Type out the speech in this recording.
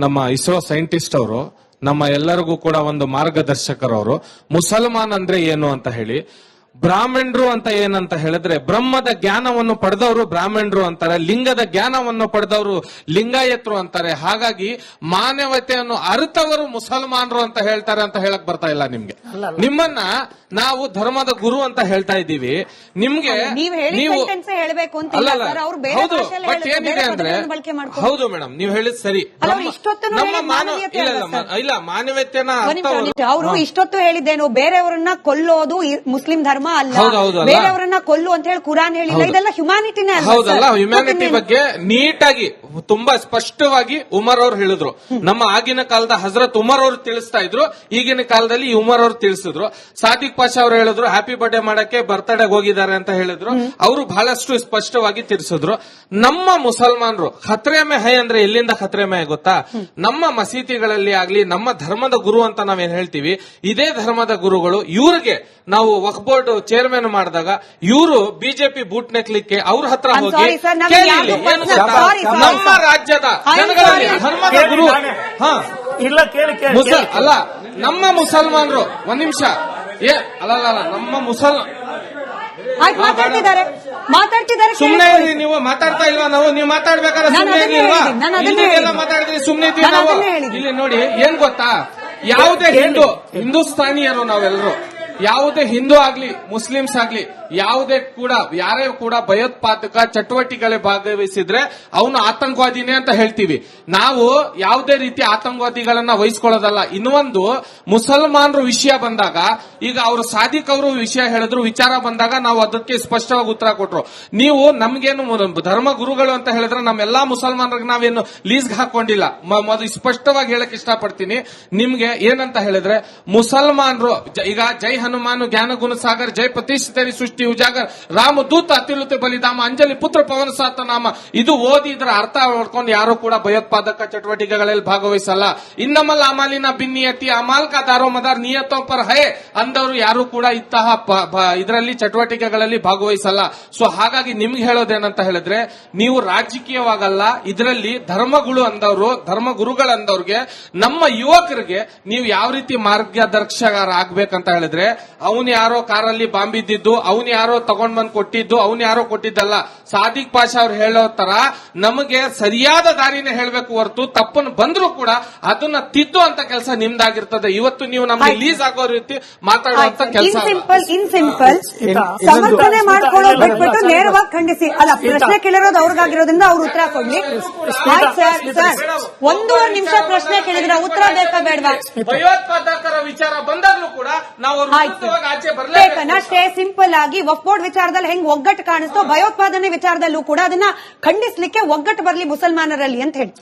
ನಮ್ಮ ಇಸ್ರೋ ಸೈಂಟಿಸ್ಟ್ ಅವರು ನಮ್ಮ ಎಲ್ಲರಿಗೂ ಕೂಡ ಒಂದು ಮಾರ್ಗದರ್ಶಕರವರು. ಮುಸಲ್ಮಾನ್ ಅಂದ್ರೆ ಏನು ಅಂತ ಹೇಳಿ, ಬ್ರಾಹ್ಮಣರು ಅಂತ ಏನಂತ ಹೇಳಿದ್ರೆ ಬ್ರಹ್ಮದ ಜ್ಞಾನವನ್ನು ಪಡೆದವರು ಬ್ರಾಹ್ಮಣರು ಅಂತಾರೆ, ಲಿಂಗದ ಜ್ಞಾನವನ್ನು ಪಡೆದವರು ಲಿಂಗಾಯತರು ಅಂತಾರೆ. ಹಾಗಾಗಿ ಮಾನವತೆಯನ್ನು ಅರಿತವರು ಮುಸಲ್ಮಾನರು ಅಂತ ಹೇಳ್ತಾರೆ ಅಂತ ಹೇಳಕ್ ಬರ್ತಾ ಇಲ್ಲ ನಿಮ್ಗೆ. ನಿಮ್ಮನ್ನ ನಾವು ಧರ್ಮದ ಗುರು ಅಂತ ಹೇಳ್ತಾ ಇದ್ದೀವಿ. ನಿಮ್ಗೆ ನೀವು ಹೌದು, ಬಟ್ ಏನಿದೆ ಅಂದ್ರೆ ಹೌದು ಮೇಡಮ್, ನೀವು ಹೇಳಿದ್ ಸರಿ. ನಮ್ಮ ಇಲ್ಲ ಮಾನವೀಯತೆನ ಅವರು ಇಷ್ಟೊತ್ತು ಹೇಳಿದ್ದೇನು, ಬೇರೆಯವರನ್ನ ಕೊಲ್ಲೋದು ಮುಸ್ಲಿಂ ಧರ್ಮ ಅಲ್ಲ, ಬೇರೆಯವರನ್ನ ಕೊಲ್ಲು ಅಂತ ಹೇಳಿ ಕುರಾನ್ ಹೇಳಿಲ್ಲ. ಇದೆಲ್ಲ ಹ್ಯುಮ್ಯಾನಿಟಿನೇ ಹೌದಲ್ಲ. ಹ್ಯುಮ್ಯಾನಿಟಿ ಬಗ್ಗೆ ನೀಟಾಗಿ ತುಂಬಾ ಸ್ಪಷ್ಟವಾಗಿ ಉಮರ್ ಅವರು ಹೇಳಿದ್ರು. ನಮ್ಮ ಆಗಿನ ಕಾಲದ ಹಜರತ್ ಉಮರ್ ಅವರು ತಿಳಿಸ್ತಾ ಇದ್ರು, ಈಗಿನ ಕಾಲದಲ್ಲಿ ಉಮರ್ ಅವರು ತಿಳಿಸಿದ್ರು. ಸಾದಿಕ್ ಪಾಷಾ ಅವರು ಹೇಳಿದ್ರು ಹ್ಯಾಪಿ ಬರ್ಡೇ ಮಾಡಕ್ಕೆ ಬರ್ತ್ಡೇ ಹೋಗಿದ್ದಾರೆ ಅಂತ ಹೇಳಿದ್ರು. ಅವರು ಬಹಳಷ್ಟು ಸ್ಪಷ್ಟವಾಗಿ ತಿಳಿಸಿದ್ರು. ನಮ್ಮ ಮುಸಲ್ಮಾನರು ಖತ್ರೆ ಮೇ ಹೈ ಅಂದ್ರೆ ಎಲ್ಲಿಂದ ಖತ್ರೆ ಮೇ ಗೊತ್ತಾ? ನಮ್ಮ ಮಸೀದಿಗಳಲ್ಲಿ ಆಗ್ಲಿ, ನಮ್ಮ ಧರ್ಮದ ಗುರು ಅಂತ ನಾವೇನ್ ಹೇಳ್ತೀವಿ, ಇದೇ ಧರ್ಮದ ಗುರುಗಳು. ಇವ್ರಿಗೆ ನಾವು ವಕ್ಫ್ ಬೋರ್ಡ್ ಚೇರ್ಮನ್ ಮಾಡಿದಾಗ ಇವರು ಬಿಜೆಪಿ ಬೂಟ್ ನೆಕ್ಲಿಕ್ಕೆ ಅವ್ರ ಹತ್ರ ಹೋಗಿ ನಮ್ಮ ರಾಜ್ಯದ ಜನಗಳಲ್ಲಿ ಧರ್ಮದ ಗುರು ಅಲ್ಲ, ನಮ್ಮ ಮುಸಲ್ಮಾನರು ಒಂದ್ ನಿಮಿಷ ಅಲ್ಲ ನಮ್ಮ ಸುಮ್ನೆ ನೀವು ಮಾತಾಡ್ತಾ ಇಲ್ವಾ? ನೀವು ಮಾತಾಡ್ಬೇಕಾದ್ರೆ ಸುಮ್ನೆ ಇಲ್ವಾ? ಮಾತಾಡಿದ್ರಿ ಸುಮ್ನೆ ಇದ್ವಿ ನಾವು. ಇಲ್ಲಿ ನೋಡಿ ಏನ್ ಗೊತ್ತಾ, ಯಾವುದೇ ಹಿಂದೂಸ್ತಾನಿಯರು ನಾವೆಲ್ಲರೂ, ಯಾವುದೇ ಹಿಂದೂ ಆಗ್ಲಿ ಮುಸ್ಲಿಮ್ಸ್ ಆಗ್ಲಿ, ಯಾವುದೇ ಕೂಡ ಯಾರೇ ಕೂಡ ಭಯೋತ್ಪಾದಕ ಚಟುವಟಿಕೆಗಳಲ್ಲಿ ಭಾಗವಹಿಸಿದ್ರೆ ಅವನು ಆತಂಕವಾದಿನೇ ಅಂತ ಹೇಳ್ತೀವಿ. ನಾವು ಯಾವುದೇ ರೀತಿ ಆತಂಕವಾದಿಗಳನ್ನ ವಹಿಸ್ಕೊಳ್ಳೋದಲ್ಲ. ಇನ್ನೊಂದು ಮುಸಲ್ಮಾನರು ವಿಷಯ ಬಂದಾಗ, ಈಗ ಅವರು ಸಾದಿಕ್ ಅವರು ವಿಷಯ ಹೇಳಿದ್ರು, ವಿಚಾರ ಬಂದಾಗ ನಾವು ಅದಕ್ಕೆ ಸ್ಪಷ್ಟವಾಗಿ ಉತ್ತರ ಕೊಟ್ರು. ನೀವು ನಮ್ಗೇನು ಧರ್ಮ ಗುರುಗಳು ಅಂತ ಹೇಳಿದ್ರೆ ನಮ್ಮೆಲ್ಲಾ ಮುಸಲ್ಮಾನರಿಗೆ ನಾವೇನು ಲೀಸ್ಗೆ ಹಾಕೊಂಡಿಲ್ಲ. ಮೊದಲು ಸ್ಪಷ್ಟವಾಗಿ ಹೇಳಕ್ ಇಷ್ಟಪಡ್ತೀನಿ ನಿಮ್ಗೆ. ಏನಂತ ಹೇಳಿದ್ರೆ ಮುಸಲ್ಮಾನರು ಈಗ ಜೈ ಹನುಮಾನು ಜ್ಞಾನ ಗುಣ ಸಾಗರ್, ಜೈ ಪ್ರತಿಷ್ಠಿತರಿ ಸೃಷ್ಟಿ ಉಜಾಗರ್, ರಾಮದೂತ ಅತಿಲುತೆ ಬಲಿಧಾಮ, ಅಂಜಲಿ ಪುತ್ರ ಪವನ ಸಾತ ನಾಮ. ಇದು ಓದಿ ಇದರ ಅರ್ಥ ಹೊಡ್ಕೊಂಡು ಯಾರು ಕೂಡ ಭಯೋತ್ಪಾದಕ ಚಟುವಟಿಕೆಗಳಲ್ಲಿ ಭಾಗವಹಿಸಲ್ಲ. ಇನ್ನಮಲ್ ಅಮಾಲಿನ ಬಿನ್ನಿಯತಿ ಅಮಾಲ್ ಕಾ ದಾರೋ ಮದಾರ್ ನಿಯತೋ ಪರ್ ಹೈ ಅಂದವರು ಯಾರು ಕೂಡ ಇಂತಹ ಇದರಲ್ಲಿ ಚಟುವಟಿಕೆಗಳಲ್ಲಿ ಭಾಗವಹಿಸಲ್ಲ. ಸೊ ಹಾಗಾಗಿ ನಿಮ್ಗೆ ಹೇಳೋದೇನಂತ ಹೇಳಿದ್ರೆ, ನೀವು ರಾಜಕೀಯವಾಗಲ್ಲ, ಇದರಲ್ಲಿ ಧರ್ಮಗಳು ಅಂದವರು, ಧರ್ಮ ಗುರುಗಳಂದವ್ರಿಗೆ, ನಮ್ಮ ಯುವಕರಿಗೆ ನೀವು ಯಾವ ರೀತಿ ಮಾರ್ಗದರ್ಶಕರ ಆಗ್ಬೇಕಂತ ಹೇಳಿದ್ರೆ, ಅವನು ಯಾರೋ ಕಾರಲ್ಲಿ ಬಾಂಬ್ ಇದ್ದಿದ್ದು, ಅವನು ಯಾರೋ ತಗೊಂಡ್ ಬಂದ್ ಕೊಟ್ಟಿದ್ದು, ಅವನು ಯಾರೋ ಕೊಟ್ಟಿದ್ದಲ್ಲ. ಸಾದಿಕ್ ಪಾಷಾ ಅವ್ರು ಹೇಳೋ ತರ ನಮಗೆ ಸರಿಯಾದ ದಾರಿನೇ ಹೇಳಬೇಕು ಹೊರತು ತಪ್ಪನ್ನು ಬಂದ್ರು ಕೂಡ ಅದನ್ನ ತಿದ್ದು ಅಂತ ಕೆಲಸ ನಿಮ್ದಾಗಿರ್ತದೆ. ಇವತ್ತು ನೀವು ನಮ್ಗೆ ರಿಲೀಸ್ ಆಗೋ ರೀತಿ ಮಾತಾಡುವಂತ ಕೆಲಸ ಇನ್ ಸಿಂಪಲ್ ಸಮರ್ಥನೆ ಮಾಡ್ಕೊಳ್ಳೋದು ಬಿಟ್ಬಿಟ್ಟು ನೇರವಾಗಿ ಖಂಡಿಸಿ. ಅಲ್ಲ, ಪ್ರಶ್ನೆ ಕೇಳಿರೋದು ಅವ್ರಿಗಾಗಿರೋದ್ರಿಂದ ಅವ್ರು ಉತ್ತರ ಕೊಡ್ಲಿ. ಒಂದೂವರೆ ನಿಮಿಷ ಪ್ರಶ್ನೆ ಕೇಳಿದ್ರೆ ಉತ್ತರ ಬೇಕಾ ಬೇಡವಾ? ಭಯೋತ್ಪಾದಕರ ವಿಚಾರ ಬಂದಾಗ್ಲೂ ಕೂಡ ನಾವು ಆಚೆ ಅಷ್ಟೇ ಸಿಂಪಲ್ ಆಗಿ ವಕ್ಫ್ ಬೋರ್ಡ್ ವಿಚಾರದಲ್ಲಿ ಹೆಂಗ್ ಒಗ್ಗಟ್ಟು ಕಾಣಿಸ್ತೋ, ಭಯೋತ್ಪಾದನೆ ವಿಚಾರದಲ್ಲೂ ಕೂಡ ಅದನ್ನ ಖಂಡಿಸ್ಲಿಕ್ಕೆ ಒಗ್ಗಟ್ಟು ಬರಲಿ ಮುಸಲ್ಮಾನರಲ್ಲಿ ಅಂತ ಹೇಳಿ.